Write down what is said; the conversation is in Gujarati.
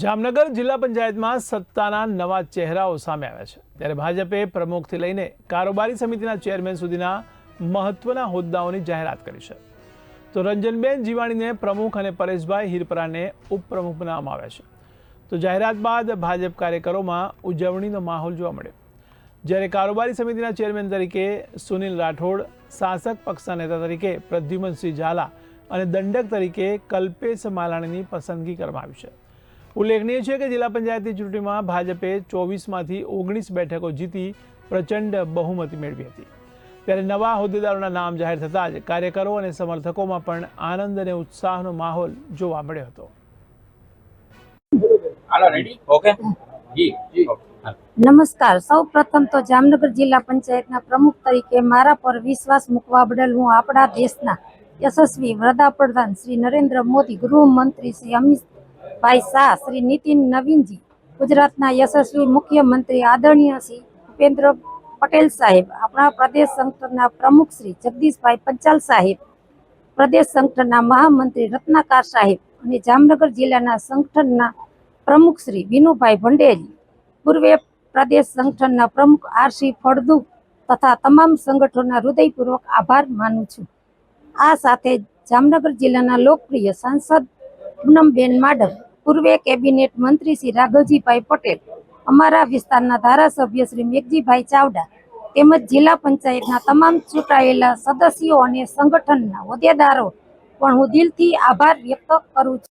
જામનગર જિલ્લા પંચાયતમાં સત્તાના નવા ચહેરાઓ સામે આવ્યા છે, ત્યારે ભાજપે પ્રમુખથી લઈને કારોબારી સમિતિના ચેરમેન સુધીના મહત્વના હોદ્દાઓની જાહેરાત કરી છે. તો રંજનબેન જીવાણીને પ્રમુખ અને પરેશભાઈ હિરપરાને ઉપપ્રમુખ બનાવવામાં આવ્યા છે. તો જાહેરાત બાદ ભાજપ કાર્યકરોમાં ઉજવણીનો માહોલ જોવા મળ્યો, જ્યારે કારોબારી સમિતિના ચેરમેન તરીકે સુનિલ રાઠોડ, શાસક પક્ષના નેતા તરીકે પ્રદ્યુમનસિંહ ઝાલા અને દંડક તરીકે કલ્પેશ માલાણીની પસંદગી કરવામાં આવી છે. ઉલ્લેખનીય છે કે જિલ્લા પંચાયતની ચૂંટણીમાં ભાજપે 24માંથી 19 બેઠકો જીતી પ્રચંડ બહુમતી મેળવી હતી, ત્યારે નવા હોદ્દેદારોના નામ જાહેર થતાં જ કાર્યકરો અને સમર્થકોમાં પણ આનંદ અને ઉત્સાહનો માહોલ જોવા મળ્યો હતો. નમસ્કાર. સૌ પ્રથમ તો જામનગર જિલ્લા પંચાયતના પ્રમુખ તરીકે મારા પર વિશ્વાસ મૂકવા બદલ હું આપણા દેશના યશસ્વી વડાપ્રધાન શ્રી નરેન્દ્ર મોદી, ગૃહમંત્રી શ્રી અમિતભાઈ શાહ, શ્રી નીતિન નવીનજી, ગુજરાતના યશસ્વી મુખ્યમંત્રી આદરણીય શ્રી ભૂપેન્દ્ર પટેલ સાહેબ, આપણા પ્રદેશ સંગઠનના પ્રમુખ શ્રી જગદીશભાઈ પંચાલ સાહેબ, પ્રદેશ સંગઠનના મહામંત્રી રત્નાકર સાહેબ અને જામનગર જિલ્લાના સંગઠનના પ્રમુખ શ્રી વિનુભાઈ ભંડેરી, પૂર્વે પ્રદેશ સંગઠનના પ્રમુખ આર.સી. ફળદુ તથા તમામ સંગઠનોના હૃદયપૂર્વક આભાર માનું છું. આ સાથે જામનગર જિલ્લાના લોકપ્રિય સાંસદ પૂનમબેન માડમ, પૂર્વે કેબિનેટ મંત્રી શ્રી રાઘવજીભાઈ પટેલ, અમારા વિસ્તારના ધારાસભ્ય શ્રી મેઘજીભાઈ ચાવડા તેમજ જિલ્લા પંચાયતના તમામ ચૂંટાયેલા સદસ્યો અને સંગઠનના હોદ્દેદારો પણ હું દિલથી આભાર વ્યક્ત કરું છું.